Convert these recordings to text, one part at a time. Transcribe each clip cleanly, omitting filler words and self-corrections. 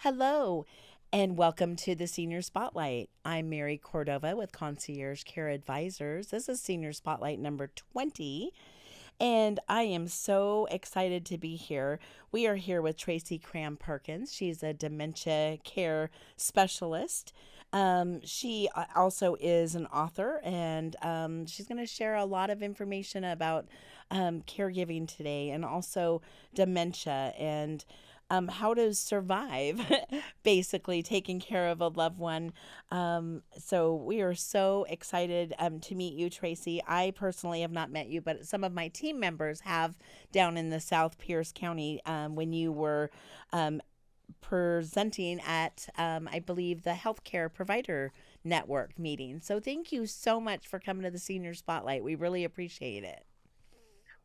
Hello, and welcome to the Senior Spotlight. I'm Mary Cordova with Concierge Care Advisors. This is Senior Spotlight number 20, and I am so excited to be here. We are here with Tracy Cram Perkins. She's a dementia care specialist. She also is an author, and she's going to share a lot of information about caregiving today and also dementia and how to survive, basically taking care of a loved one. So we are so excited to meet you, Tracy. I personally have not met you, but some of my team members have down in the South Pierce County when you were presenting at, I believe, the Healthcare Provider Network meeting. So thank you so much for coming to the Senior Spotlight. We really appreciate it.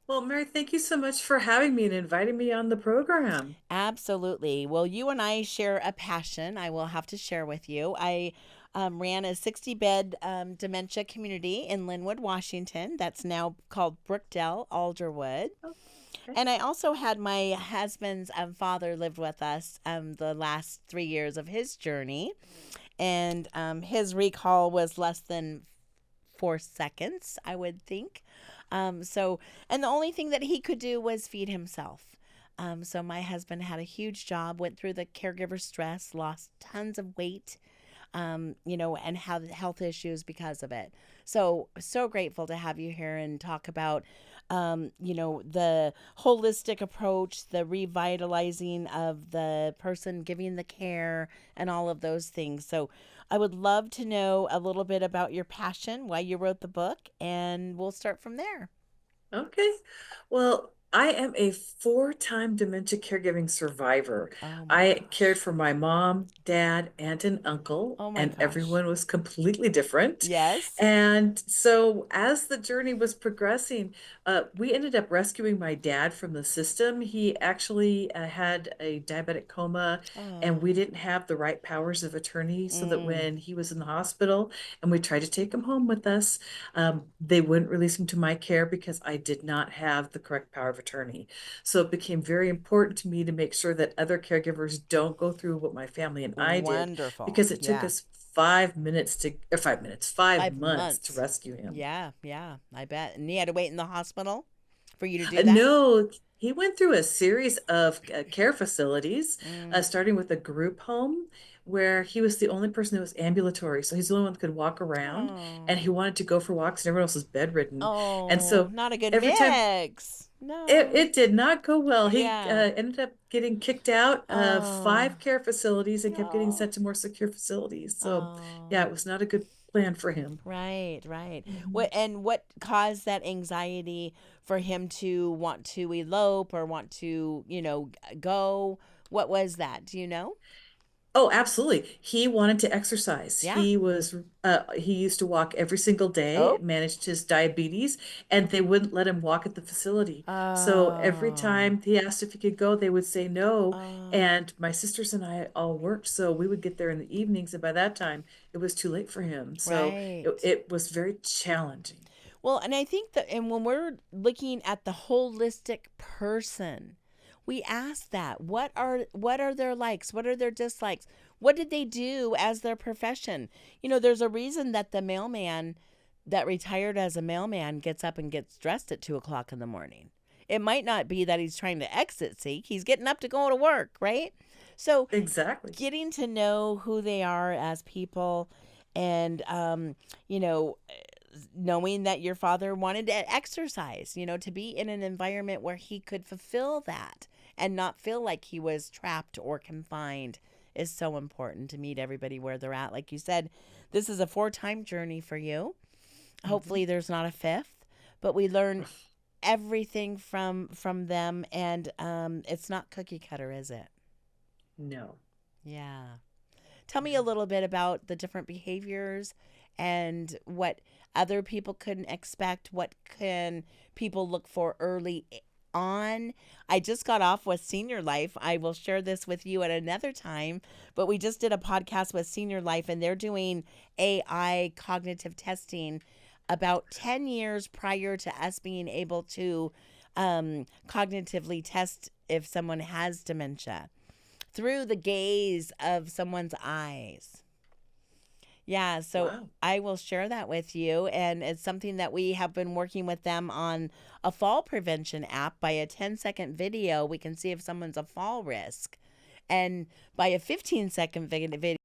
Well, Mary, thank you so much for having me and inviting me on the program. Absolutely. Well, you and I share a passion I will have to share with you. I ran a 60-bed dementia community in Linwood, Washington. That's now called Brookdale Alderwood. Okay. And I also had my husband's father lived with us the last 3 years of his journey. And his recall was less than 4 seconds, I would think. And the only thing that he could do was feed himself. So my husband had a huge job, went through the caregiver stress, lost tons of weight, and had health issues because of it. So grateful to have you here and talk about, the holistic approach, the revitalizing of the person giving the care, and all of those things. So I would love to know a little bit about your passion, why you wrote the book, and we'll start from there. Okay. Well, I am a four-time dementia caregiving survivor. Oh my I cared gosh. for my mom, dad, aunt, and uncle, Oh my and gosh. everyone was completely different. Yes. And so, as the journey was progressing, we ended up rescuing my dad from the system. He actually had a diabetic coma, and we Oh. didn't have the right powers of attorney, so that Mm. when he was in the hospital and we tried to take him home with us, they wouldn't release him to my care because I did not have the correct power of attorney. So it became very important to me to make sure that other caregivers don't go through what my family and I did, Wonderful. because it took Yeah. us 5 minutes to, or 5 minutes, five Five months to months. rescue him. Yeah, yeah, I bet. And he had to wait in the hospital for you to do that? No, he went through a series of care facilities, Mm. starting with a group home where he was the only person that was ambulatory. So he's the only one that could walk around, and Oh. he wanted to go for walks, and everyone else was bedridden. And Oh, so not a good every time mix. it, No. it did not go well. He Yeah. ended up getting kicked out of Oh. 5 care facilities and kept getting No. sent to more secure facilities. So, Oh. yeah, it was not a good plan for him. Right, right. Mhm. What caused that anxiety for him to want to elope or want to, go? What was that? Do you know? Oh, absolutely. He wanted to exercise. Yeah. He used to walk every single day, Oh. managed his diabetes, and they wouldn't let him walk at the facility. So every Oh. time he asked if he could go, they would say no. Oh. And my sisters and I all worked, so we would get there in the evenings, and by that time it was too late for him. So it, Right. it was very challenging. Well, and I think that, and when we're looking at the holistic person, we ask that what are their likes? What are their dislikes? What did they do as their profession? There's a reason that the mailman that retired as a mailman gets up and gets dressed at 2 o'clock in the morning. It might not be that he's trying to exit seek. He's getting up to go to work, right? So Exactly. getting to know who they are as people and you know knowing that your father wanted to exercise, to be in an environment where he could fulfill that and not feel like he was trapped or confined is so important to meet everybody where they're at. Like you said, this is a four-time journey for you. Mhm. Hopefully there's not a fifth, but we learn everything from them, and it's not cookie cutter, is it? No. Yeah. Tell me a No. little bit about the different behaviors and what other people couldn't expect. What can people look for early on? I just got off with Senior Life. I will share this with you at another time, but we just did a podcast with Senior Life, and they're doing AI cognitive testing about 10 years prior to us being able to cognitively test if someone has dementia. through the gaze of someone's eyes. Yeah, so Wow. I will share that with you. And it's something that we have been working with them on a fall prevention app. By a 10-second video, we can see if someone's a fall risk. And by a 15-second video,